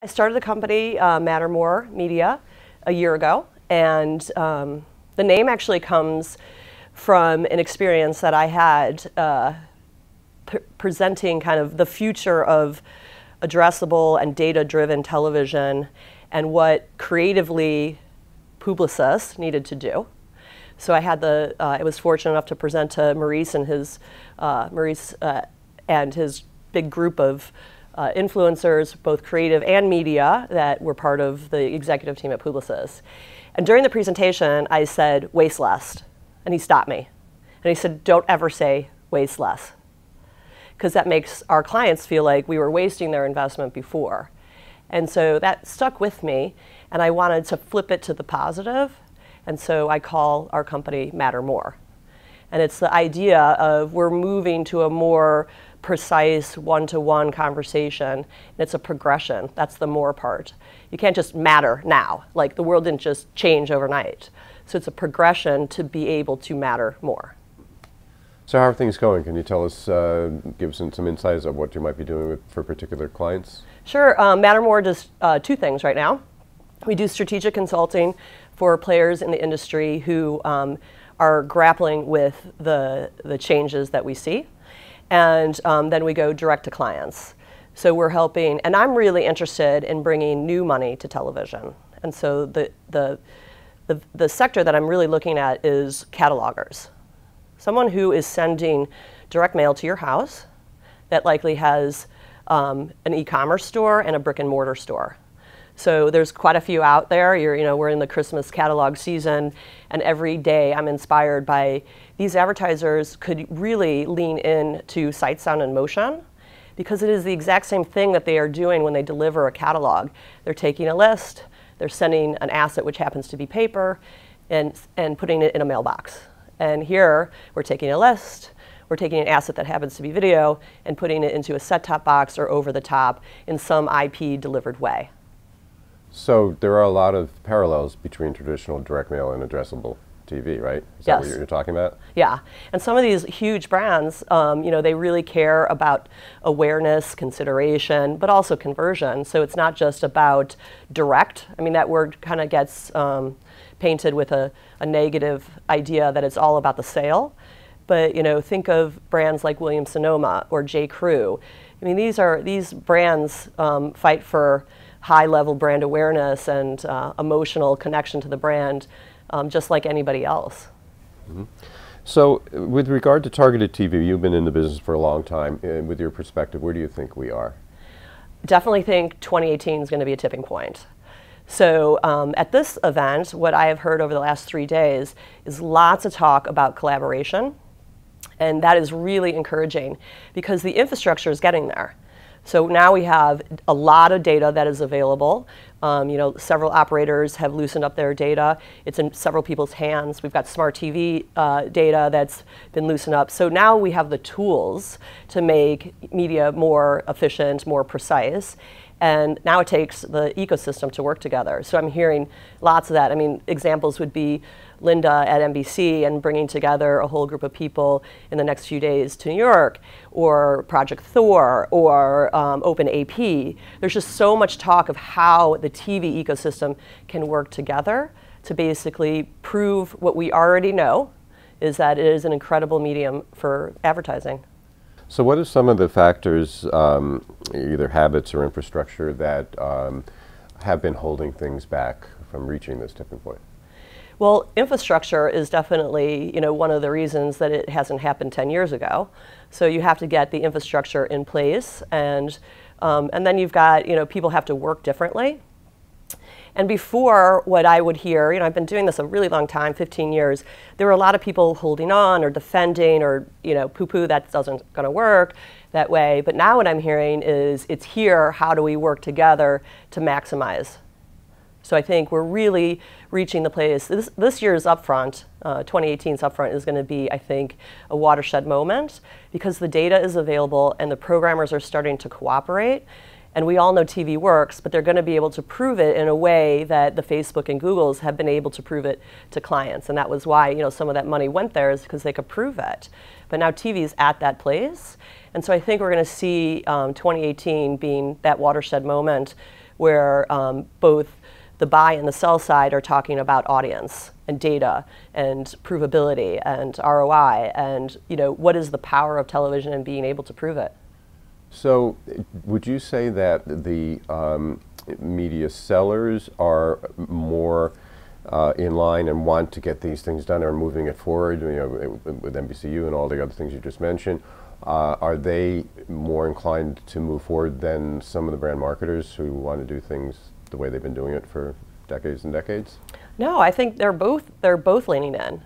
I started the company, Mattermore Media, a year ago, and the name actually comes from an experience that I had presenting kind of the future of addressable and data-driven television and what creatively Publicis needed to do. So I had I was fortunate enough to present to Maurice and his big group of influencers, both creative and media, that were part of the executive team at Publicis. And during the presentation, I said, waste less. And he stopped me. And he said, don't ever say waste less, because that makes our clients feel like we were wasting their investment before. And so that stuck with me, and I wanted to flip it to the positive. And so I call our company Mattermore. And it's the idea of we're moving to a more precise one-to-one conversation. And it's a progression. That's the more part. You can't just matter now. Like, the world didn't just change overnight. So it's a progression to be able to matter more. So how are things going? Can you tell us, give us some insights of what you might be doing for particular clients? Sure. Mattermore does two things right now. We do strategic consulting for players in the industry who are grappling with the changes that we see. And then we go direct to clients. So we're helping, and I'm really interested in bringing new money to television. And so the sector that I'm really looking at is catalogers. Someone who is sending direct mail to your house that likely has an e-commerce store and a brick and mortar store. So there's quite a few out there. We're in the Christmas catalog season, and every day I'm inspired by these advertisers could really lean into sight, sound, and motion, because it is the exact same thing that they are doing when they deliver a catalog. They're taking a list, they're sending an asset, which happens to be paper, and putting it in a mailbox. And here, we're taking a list, we're taking an asset that happens to be video, and putting it into a set-top box or over the top in some IP-delivered way. So there are a lot of parallels between traditional direct mail and addressable TV, right? Is that what you're talking about? Yeah, and some of these huge brands, they really care about awareness, consideration, but also conversion. So it's not just about direct. I mean, that word kind of gets painted with a negative idea that it's all about the sale. But think of brands like Williams-Sonoma or J. Crew. I mean, these brands fight for high-level brand awareness and emotional connection to the brand, just like anybody else. Mm-hmm. So with regard to targeted TV, you've been in the business for a long time. With your perspective, where do you think we are? Definitely think 2018 is going to be a tipping point. So at this event, what I have heard over the last 3 days is lots of talk about collaboration. And that is really encouraging, because the infrastructure is getting there. So now we have a lot of data that is available. Several operators have loosened up their data. It's in several people's hands. We've got smart TV data that's been loosened up. So now we have the tools to make media more efficient, more precise. And now it takes the ecosystem to work together. So I'm hearing lots of that. I mean, examples would be Linda at NBC and bringing together a whole group of people in the next few days to New York, or Project Thor, or Open AP. There's just so much talk of how the TV ecosystem can work together to basically prove what we already know, is that it is an incredible medium for advertising. So what are some of the factors, either habits or infrastructure, that have been holding things back from reaching this tipping point? Well, infrastructure is definitely one of the reasons that it hasn't happened 10 years ago. So you have to get the infrastructure in place, and then you've got people have to work differently. And before, what I would hear, I've been doing this a really long time, 15 years, there were a lot of people holding on or defending or, poo-poo, that doesn't going to work that way. But now what I'm hearing is, it's here, how do we work together to maximize? So I think we're really reaching the place. This year's Upfront, 2018's Upfront, is going to be, I think, a watershed moment, because the data is available and the programmers are starting to cooperate. And we all know TV works, but they're going to be able to prove it in a way that the Facebook and Googles have been able to prove it to clients. And that was why some of that money went there, is because they could prove it. But now TV is at that place. And so I think we're going to see 2018 being that watershed moment where both the buy and the sell side are talking about audience and data and provability and ROI and what is the power of television and being able to prove it. So would you say that the media sellers are more in line and want to get these things done, are moving it forward, with NBCU and all the other things you just mentioned? Are they more inclined to move forward than some of the brand marketers who want to do things the way they've been doing it for decades and decades? No, I think they're both leaning in.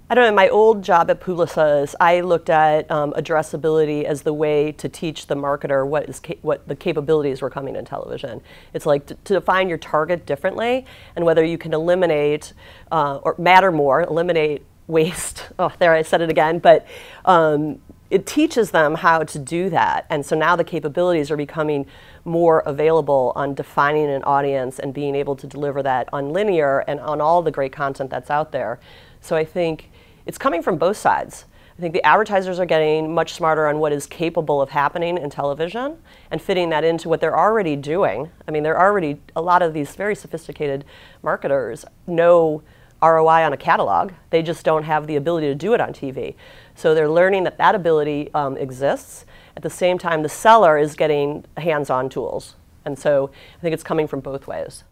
I don't know, in my old job at Publicis, I looked at addressability as the way to teach the marketer what the capabilities were coming in television. It's like to define your target differently and whether you can eliminate or matter more, eliminate waste. Oh, there I said it again, but it teaches them how to do that. And so now the capabilities are becoming more available on defining an audience and being able to deliver that on linear and on all the great content that's out there. So I think it's coming from both sides. I think the advertisers are getting much smarter on what is capable of happening in television and fitting that into what they're already doing. I mean, a lot of these very sophisticated marketers know ROI on a catalog. They just don't have the ability to do it on TV. So they're learning that ability exists. At the same time, the seller is getting hands-on tools. And so I think it's coming from both ways.